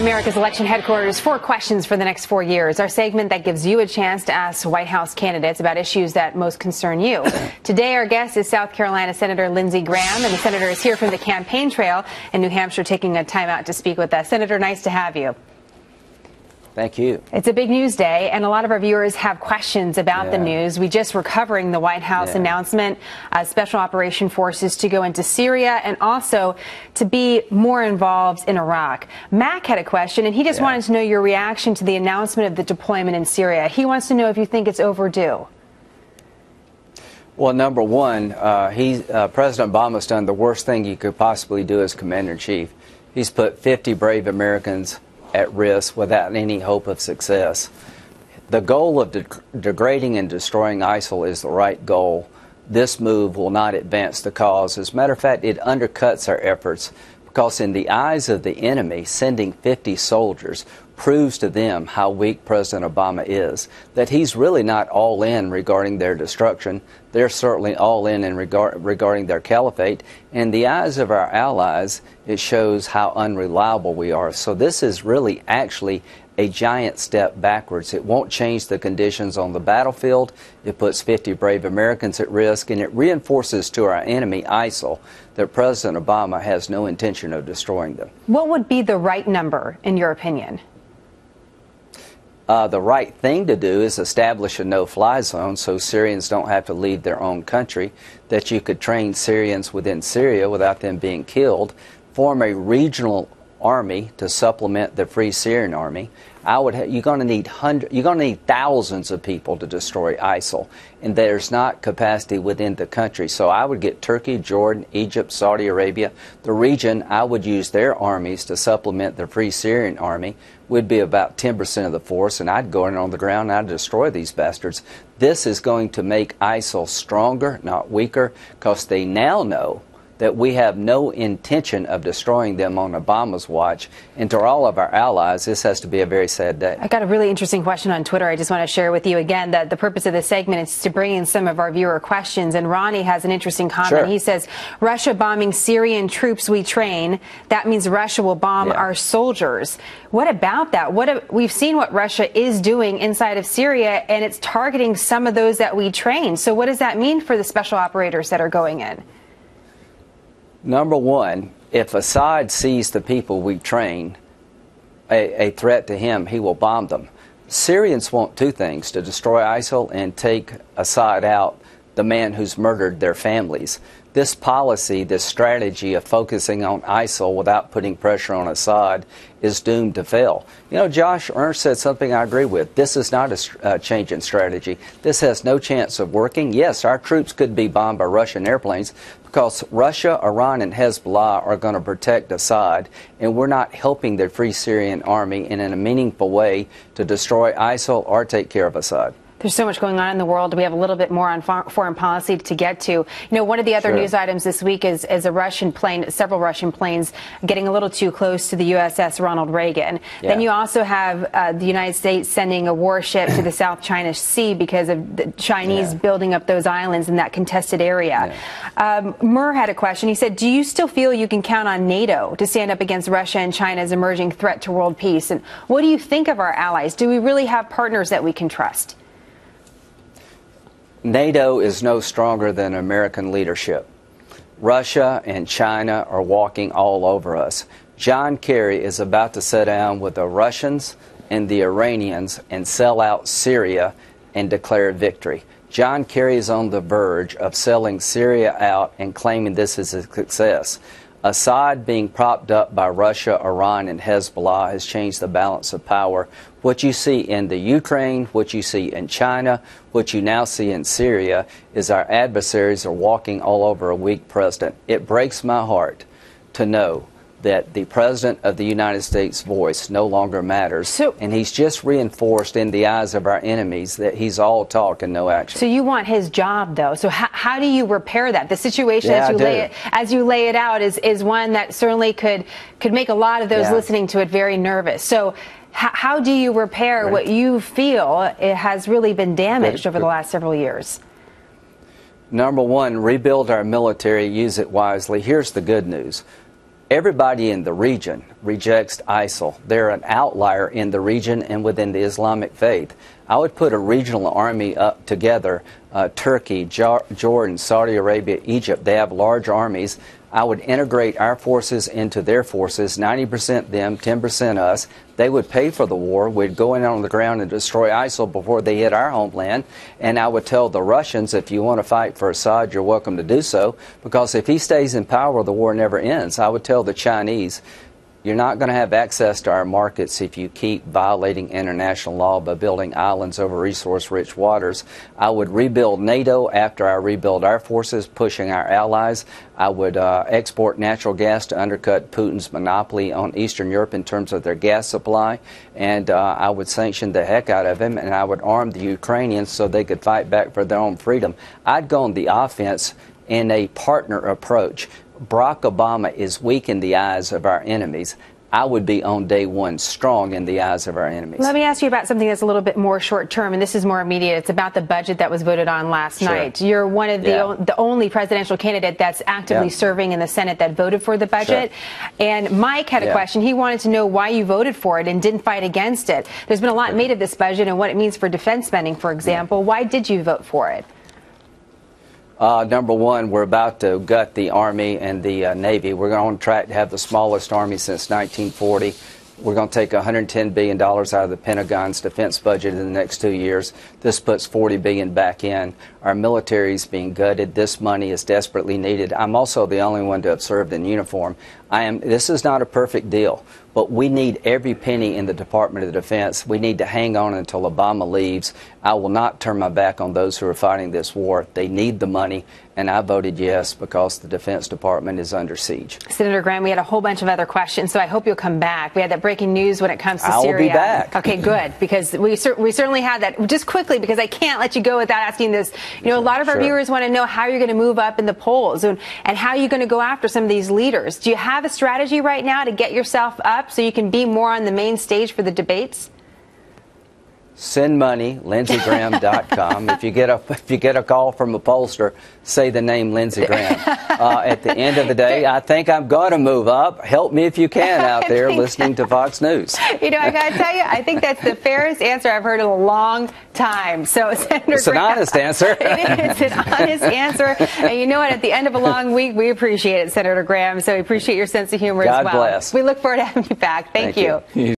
America's election headquarters, 4 questions for the next 4 years. Our segment that gives you a chance to ask White House candidates about issues that most concern you. Today, our guest is South Carolina Senator Lindsey Graham, and the senator is here from the campaign trail in New Hampshire, taking a time out to speak with us. Senator, nice to have you. Thank you. It's a big news day, and a lot of our viewers have questions about the news. We just were covering the White House announcement, special operation forces to go into Syria and also to be more involved in Iraq. Mac had a question, and he just wanted to know your reaction to the announcement of the deployment in Syria. He wants to know if you think it's overdue. Well, number one, President Obama's done the worst thing you could possibly do as commander-in-chief. He's put 50 brave Americans at risk without any hope of success. The goal of degrading and destroying ISIL is the right goal. This move will not advance the cause. As a matter of fact, it undercuts our efforts because in the eyes of the enemy, sending 50 soldiers proves to them how weak President Obama is, that he's really not all in regarding their destruction. They're certainly all in regarding their caliphate. In the eyes of our allies, it shows how unreliable we are. So this is really actually a giant step backwards. It won't change the conditions on the battlefield. It puts 50 brave Americans at risk, and it reinforces to our enemy, ISIL, that President Obama has no intention of destroying them. What would be the right number, in your opinion? The right thing to do is establish a no-fly zone so Syrians don't have to leave their own country, that you could train Syrians within Syria without them being killed, form a regional army to supplement the Free Syrian Army. You're going to need thousands of people to destroy ISIL, and there's not capacity within the country. So I would get Turkey, Jordan, Egypt, Saudi Arabia, the region. I would use their armies to supplement the Free Syrian Army. Would be about 10% of the force, and I'd go in on the ground and I'd destroy these bastards. This is going to make ISIL stronger, not weaker, because they now know that we have no intention of destroying them on Obama's watch. And to all of our allies, this has to be a very sad day. I got a really interesting question on Twitter I just want to share with you again. That the purpose of this segment is to bring in some of our viewer questions. And Ronnie has an interesting comment. Sure. He says, Russia bombing Syrian troops we train. That means Russia will bomb our soldiers. What about that? We've seen what Russia is doing inside of Syria, and it's targeting some of those that we train. So what does that mean for the special operators that are going in? Number one, if Assad sees the people we train a threat to him, he will bomb them. Syrians want two things: to destroy ISIL and take Assad out, the man who's murdered their families. This policy, this strategy of focusing on ISIL without putting pressure on Assad is doomed to fail. You know, Josh Ernst said something I agree with. This is not a change in strategy. This has no chance of working. Yes, our troops could be bombed by Russian airplanes because Russia, Iran, and Hezbollah are going to protect Assad, and we're not helping the Free Syrian Army in a meaningful way to destroy ISIL or take care of Assad. There's so much going on in the world. We have a little bit more on foreign policy to get to. You know, one of the other news items this week is a Russian plane, several Russian planes getting a little too close to the USS Ronald Reagan. Then you also have the United States sending a warship to the South China Sea because of the Chinese building up those islands in that contested area. Murr had a question. He said, do you still feel you can count on NATO to stand up against Russia and China's emerging threat to world peace? And what do you think of our allies? Do we really have partners that we can trust? NATO is no stronger than American leadership. Russia and China are walking all over us. John Kerry is about to sit down with the Russians and the Iranians and sell out Syria and declare victory. John Kerry is on the verge of selling Syria out and claiming this is a success. Assad being propped up by Russia, Iran, and Hezbollah has changed the balance of power. What you see in the Ukraine, what you see in China, what you now see in Syria is our adversaries are walking all over a weak president. It breaks my heart to know that the President of the United States' voice no longer matters, and he's just reinforced in the eyes of our enemies that he's all talk and no action. So you want his job, though. So how do you repair that? The situation as you lay it out is one that certainly could make a lot of those listening to it very nervous. So how do you repair what you feel it has really been damaged over the last several years? Number one, rebuild our military, use it wisely. Here's the good news. Everybody in the region rejects ISIL. They're an outlier in the region and within the Islamic faith. I would put a regional army up together, Turkey, Jordan, Saudi Arabia, Egypt. They have large armies. I would integrate our forces into their forces, 90% them, 10% us. They would pay for the war. We'd go in on the ground and destroy ISIL before they hit our homeland. And I would tell the Russians, if you want to fight for Assad, you're welcome to do so, because if he stays in power, the war never ends. I would tell the Chinese, you're not going to have access to our markets if you keep violating international law by building islands over resource-rich waters. I would rebuild NATO after I rebuild our forces, pushing our allies. I would export natural gas to undercut Putin's monopoly on Eastern Europe in terms of their gas supply. And I would sanction the heck out of him, and I would arm the Ukrainians so they could fight back for their own freedom. I'd go on the offense in a partner approach. Barack Obama is weak in the eyes of our enemies. I would be on day one strong in the eyes of our enemies. Let me ask you about something that's a little bit more short term, and this is more immediate. It's about the budget that was voted on last night. You're one of the only presidential candidate that's actively serving in the Senate that voted for the budget. And Mike had a question. He wanted to know why you voted for it and didn't fight against it. There's been a lot made of this budget and what it means for defense spending, for example. Why did you vote for it? Number one, we're about to gut the Army and the Navy. We're on track to have the smallest Army since 1940. We're going to take $110 billion out of the Pentagon's defense budget in the next 2 years. This puts $40 billion back in. Our military is being gutted. This money is desperately needed. I'm also the only one to have served in uniform. This is not a perfect deal, but we need every penny in the Department of Defense. We need to hang on until Obama leaves. I will not turn my back on those who are fighting this war. They need the money, and I voted yes because the Defense Department is under siege. Senator Graham, we had a whole bunch of other questions, so I hope you'll come back. We had that breaking news when it comes to Syria. I will be back. Okay, good, because we certainly had that. Just quickly, because I can't let you go without asking this. You know, a lot of our viewers want to know how you're going to move up in the polls and how you're going to go after some of these leaders. Do you have a strategy right now to get yourself up so you can be more on the main stage for the debates? Send money, lindseygraham.com. If you get a call from a pollster, say the name Lindsey Graham. At the end of the day, I think I'm going to move up. Help me if you can out there listening to Fox News. You know, I got to tell you, I think that's the fairest answer I've heard in a long time. So, Senator It's an honest answer. It's an honest answer. And you know what? At the end of a long week, we appreciate it, Senator Graham. So we appreciate your sense of humor as well. God bless. We look forward to having you back. Thank you.